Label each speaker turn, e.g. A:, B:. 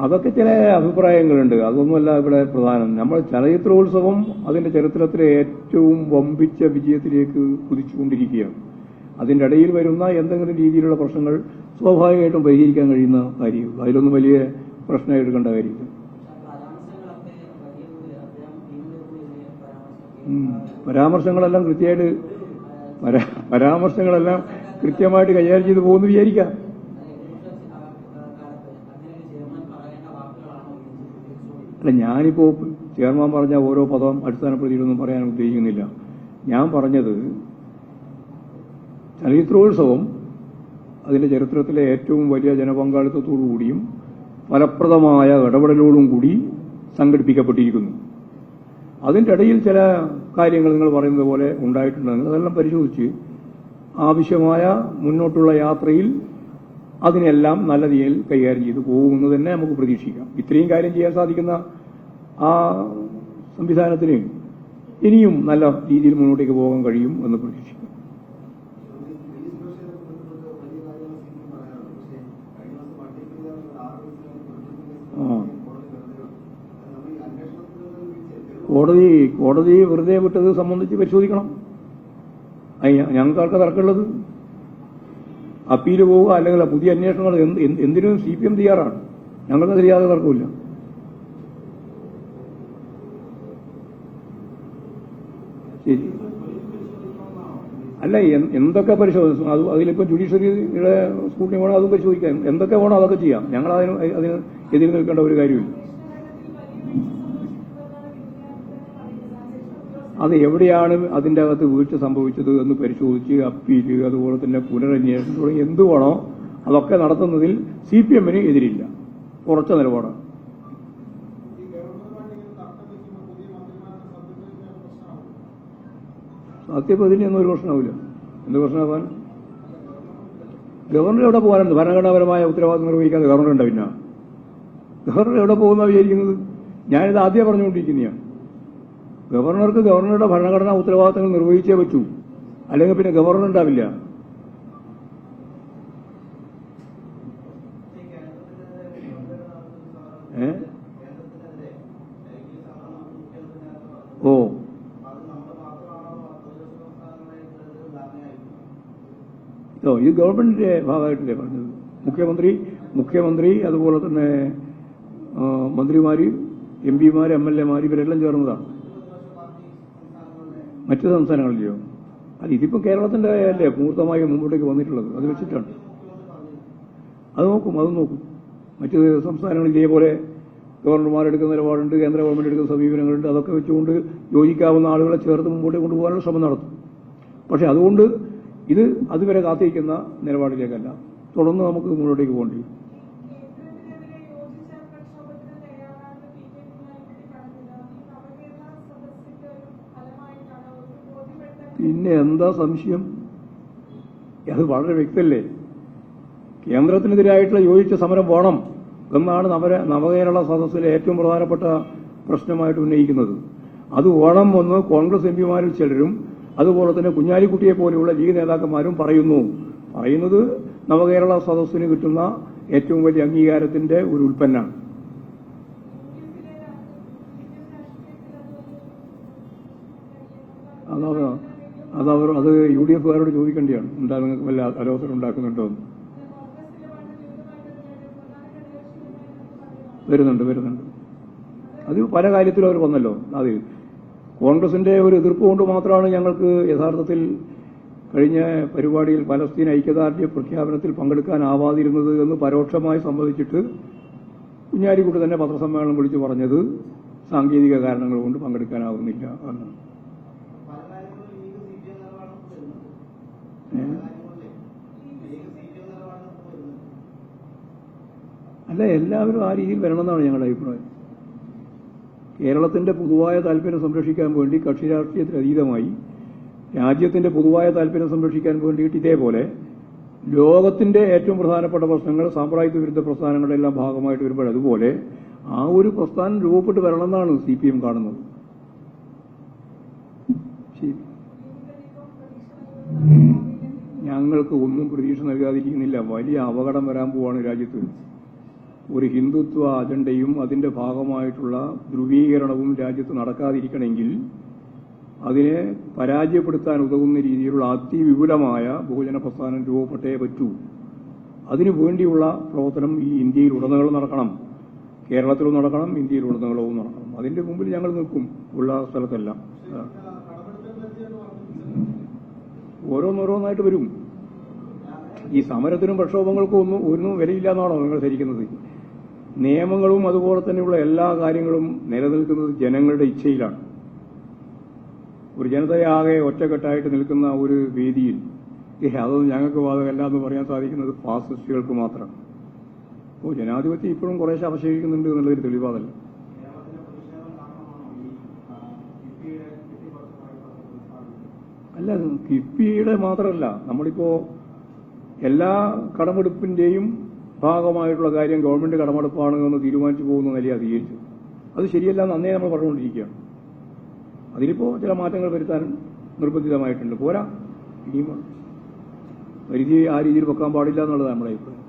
A: അതൊക്കെ ചില അഭിപ്രായങ്ങളുണ്ട്. അതൊന്നുമല്ല ഇവിടെ പ്രധാനം. നമ്മൾ ചലച്ചിത്രോത്സവം അതിന്റെ ചരിത്രത്തിലെ ഏറ്റവും വമ്പിച്ച വിജയത്തിലേക്ക് കുതിച്ചുകൊണ്ടിരിക്കുകയാണ്. അതിന്റെ ഇടയിൽ വരുന്ന എന്തെങ്കിലും രീതിയിലുള്ള പ്രശ്നങ്ങൾ സ്വാഭാവികമായിട്ടും പരിഹരിക്കാൻ കഴിയുന്ന കാര്യമുള്ളൂ. അതിലൊന്നും വലിയ പ്രശ്നമായി എടുക്കേണ്ട കാര്യമില്ല. പരാമർശങ്ങളെല്ലാം കൃത്യമായിട്ട് കൈകാര്യം ചെയ്തു പോകുമെന്ന് വിചാരിക്കാം. അല്ല, ഞാനിപ്പോ ചെയർമാൻ പറഞ്ഞ ഓരോ പദം അടിസ്ഥാനപ്പെടുത്തിയിട്ടൊന്നും പറയാൻ ഉദ്ദേശിക്കുന്നില്ല. ഞാൻ പറഞ്ഞത് ചലച്ചിത്രോത്സവം അതിന്റെ ചരിത്രത്തിലെ ഏറ്റവും വലിയ ജനപങ്കാളിത്തത്തോടുകൂടിയും ഫലപ്രദമായ ഇടപെടലോടും കൂടി സംഘടിപ്പിക്കപ്പെട്ടിരിക്കുന്നു. അതിന്റെ ഇടയിൽ ചില കാര്യങ്ങൾ നിങ്ങൾ പറയുന്നത് പോലെ ഉണ്ടായിട്ടുണ്ടെങ്കിൽ അതെല്ലാം പരിശോധിച്ച് ആവശ്യമായ മുന്നോട്ടുള്ള യാത്രയിൽ അതിനെല്ലാം നല്ല രീതിയിൽ കൈകാര്യം ചെയ്ത് പോകുമെന്ന് തന്നെ നമുക്ക് പ്രതീക്ഷിക്കാം. ഇത്രയും കാര്യം ചെയ്യാൻ സാധിക്കുന്ന ആ സംവിധാനത്തിന് ഇനിയും നല്ല രീതിയിൽ മുന്നോട്ടേക്ക് പോകാൻ കഴിയും എന്ന് പ്രതീക്ഷിക്കാം. കോടതി വെറുതെ വിട്ടത് സംബന്ധിച്ച് പരിശോധിക്കണം. ഞങ്ങൾക്ക് തർക്കമുള്ളത് അപ്പീല് പോവുക അല്ലെങ്കിൽ പുതിയ അന്വേഷണങ്ങൾ എന്തിനും CPM തയ്യാറാണ്. ഞങ്ങൾക്കതിൽ യാതൊരു തർക്കമില്ല. ശരി, അല്ല എന്തൊക്കെ പരിശോധിച്ചു അതിലിപ്പോ ജുഡീഷ്യറിയുടെ സ്കൂട്ടിനി വേണം, അതും പരിശോധിക്കാം. എന്തൊക്കെ വേണോ അതൊക്കെ ചെയ്യാം. ഞങ്ങൾ അതിന് എതിര് നിൽക്കേണ്ട ഒരു കാര്യമില്ല. അത് എവിടെയാണ് അതിന്റെ അകത്ത് വീഴ്ച സംഭവിച്ചത് എന്ന് പരിശോധിച്ച് അപ്പീല്, അതുപോലെ തന്നെ പുനരന്വേഷണം തുടങ്ങി എന്ത് വേണോ അതൊക്കെ നടത്തുന്നതിൽ CPM-ന് എതിരില്ല. ഉറച്ച നിലപാടാണ്. സത്യപ്രതിജ്ഞയൊന്നും ഒരു പ്രശ്നമാവില്ല. എന്ത് പ്രശ്നമാവാൻ? ഗവർണർ എവിടെ പോകാനുണ്ട്? ഭരണഘടനാപരമായ ഉത്തരവാദിത്വം നിർവഹിക്കാതെ ഗവർണർ ഉണ്ട്. പിന്നെ ഗവർണർ എവിടെ പോകുന്ന വിചാരിക്കുന്നത്? ഞാനിത് ആദ്യം പറഞ്ഞുകൊണ്ടിരിക്കുന്നതാണ്. ഗവർണർക്ക് ഗവർണറുടെ ഭരണഘടനാ ഉത്തരവാദിത്തങ്ങൾ നിർവഹിച്ചേ പറ്റൂ, അല്ലെങ്കിൽ പിന്നെ ഗവർണർ ഉണ്ടാവില്ല. ഇത് ഗവൺമെന്റിന്റെ ഭാഗമായിട്ടല്ലേ പറഞ്ഞത്. മുഖ്യമന്ത്രി അതുപോലെ തന്നെ മന്ത്രിമാര്, MP-മാര്, MLA-മാര് ഇവരെല്ലാം ചേർന്നതാണ്. മറ്റു സംസ്ഥാനങ്ങളിലെയോ? അത് ഇതിപ്പോ കേരളത്തിന്റെ അല്ലേ പൂർണ്ണമായി മുമ്പോട്ടേക്ക് വന്നിട്ടുള്ളത്. അത് വെച്ചിട്ടാണ്. അത് നോക്കും. മറ്റു സംസ്ഥാനങ്ങളിൽ ഇതേപോലെ ഗവർണർമാരെടുക്കുന്ന നിലപാടുണ്ട്, കേന്ദ്ര ഗവൺമെന്റ് എടുക്കുന്ന സമീപനങ്ങളുണ്ട്. അതൊക്കെ വെച്ചുകൊണ്ട് യോജിക്കാവുന്ന ആളുകളെ ചേർത്ത് മുമ്പോട്ടേക്ക് കൊണ്ടുപോകാനുള്ള ശ്രമം നടത്തും. പക്ഷെ അതുകൊണ്ട് ഇത് അതുവരെ കാത്തിരിക്കുന്ന നിലപാടിലേക്കല്ല, തുടർന്ന് നമുക്ക് മുന്നോട്ടേക്ക് പോകേണ്ടി വരും. പിന്നെ എന്താ സംശയം? അത് വളരെ വ്യക്തമല്ലേ. കേന്ദ്രത്തിനെതിരായിട്ടുള്ള യോജിച്ച സമരം വേണം എന്നാണ് നവകേരള സദസ്സിലെ ഏറ്റവും പ്രധാനപ്പെട്ട പ്രശ്നമായിട്ട് ഉന്നയിക്കുന്നത്. അത് വേണം എന്ന് കോൺഗ്രസ് MP-മാരിൽ ചിലരും അതുപോലെ തന്നെ കുഞ്ഞാലിക്കുട്ടിയെ പോലെയുള്ള ലീഗ് നേതാക്കന്മാരും പറയുന്നത് നവകേരള സദസ്സിന് കിട്ടുന്ന ഏറ്റവും വലിയ അംഗീകാരത്തിന്റെ ഒരു ഉൽപ്പന്നമാണ്. അത് UDF-കാരോട് ചോദിക്കേണ്ടിയാണ്. എന്താ നിങ്ങൾക്ക് വല്ല അലോസരം ഉണ്ടാക്കുന്നുണ്ടോ എന്ന്. വരുന്നുണ്ട്. അത് പല കാര്യത്തിലും അവർ വന്നല്ലോ. അത് കോൺഗ്രസിന്റെ ഒരു എതിർപ്പ് കൊണ്ട് മാത്രമാണ് ഞങ്ങൾക്ക് യഥാർത്ഥത്തിൽ കഴിഞ്ഞ പരിപാടിയിൽ പലസ്തീൻ ഐക്യദാർഢ്യ പ്രഖ്യാപനത്തിൽ പങ്കെടുക്കാനാവാതിരുന്നത് എന്ന് പരോക്ഷമായി സംബന്ധിച്ചിട്ട് കുഞ്ഞാലിക്കുട്ടി തന്നെ പത്രസമ്മേളനം വിളിച്ചു പറഞ്ഞത് സാങ്കേതിക കാരണങ്ങൾ കൊണ്ട് പങ്കെടുക്കാനാവുന്നില്ല എന്നാണ്. അല്ല, എല്ലാവരും ആ രീതിയിൽ വരണമെന്നാണ് ഞങ്ങളുടെ അഭിപ്രായം. കേരളത്തിന്റെ പൊതുവായ താല്പര്യം സംരക്ഷിക്കാൻ വേണ്ടി കക്ഷി രാഷ്ട്രീയത്തിന് അതീതമായി രാജ്യത്തിന്റെ പൊതുവായ താല്പര്യം സംരക്ഷിക്കാൻ വേണ്ടിയിട്ട് ഇതേപോലെ ലോകത്തിന്റെ ഏറ്റവും പ്രധാനപ്പെട്ട പ്രശ്നങ്ങൾ സാമ്പ്രദായിക വിരുദ്ധ പ്രസ്ഥാനങ്ങളുടെ എല്ലാം ഭാഗമായിട്ട് വരുമ്പോൾ അതുപോലെ ആ ഒരു പ്രസ്ഥാനം രൂപപ്പെട്ട് വരണമെന്നാണ് CPM കാണുന്നത്. ശരി, ഞങ്ങൾക്ക് ഒന്നും പ്രതീക്ഷ നൽകാതിരിക്കുന്നില്ല. വലിയ അപകടം വരാൻ പോവാണ് രാജ്യത്ത്. ഒരു ഹിന്ദുത്വ അജണ്ടയും അതിന്റെ ഭാഗമായിട്ടുള്ള ധ്രുവീകരണവും രാജ്യത്ത് നടക്കാതിരിക്കണമെങ്കിൽ അതിനെ പരാജയപ്പെടുത്താൻ ഉതകുന്ന രീതിയിലുള്ള അതിവിപുലമായ ബഹുജന പ്രസ്ഥാനം രൂപപ്പെട്ടേ പറ്റൂ. അതിനു വേണ്ടിയുള്ള പ്രവർത്തനം ഈ ഇന്ത്യയിൽ ഉടനീളം നടക്കണം. കേരളത്തിലും നടക്കണം, ഇന്ത്യയിൽ ഉടനീളവും നടക്കണം. അതിന്റെ മുമ്പിൽ ഞങ്ങൾ നിൽക്കും ഉള്ള സ്ഥലത്തെല്ലാം. ഓരോന്നോരോന്നായിട്ട് വരും. ഈ സമരത്തിനും പ്രക്ഷോഭങ്ങൾക്കും ഒന്നും വിലയില്ലാന്നാണോ നിങ്ങൾ ധരിക്കുന്നത്? നിയമങ്ങളും അതുപോലെ തന്നെയുള്ള എല്ലാ കാര്യങ്ങളും നിലനിൽക്കുന്നത് ജനങ്ങളുടെ ഇച്ഛയിലാണ്. ഒരു ജനതയാകെ ഒറ്റക്കെട്ടായിട്ട് നിൽക്കുന്ന ഒരു വേദിയിൽ അതൊന്നും ഞങ്ങൾക്ക് ബാധകമല്ല എന്ന് പറയാൻ സാധിക്കുന്നത് ഫാസിസ്റ്റുകൾക്ക് മാത്രം. അപ്പോൾ ജനാധിപത്യം ഇപ്പോഴും കുറേശ്ശെ അവശേഷിക്കുന്നുണ്ട് എന്നുള്ളൊരു തെളിവാതല്ല. അല്ല, കിഫ്ബിയുടെ മാത്രമല്ല, നമ്മളിപ്പോ എല്ലാ കടമെടുപ്പിന്റെയും ഭാഗമായിട്ടുള്ള കാര്യം ഗവൺമെന്റ് കടമെടുപ്പാണ് എന്ന് തീരുമാനിച്ചു പോകുന്ന നിലയെ അധികരിച്ചു. അത് ശരിയല്ല എന്ന് അന്നേ നമ്മൾ പറഞ്ഞുകൊണ്ടിരിക്കുകയാണ്. അതിലിപ്പോ ചില മാറ്റങ്ങൾ വരുത്താൻ നിർബന്ധിതമായിട്ടുണ്ട്. പോരാ, ഇനിയും പരിധി ആ രീതിയിൽ വെക്കാൻ പാടില്ല എന്നുള്ളതാണ് നമ്മുടെ അഭിപ്രായം.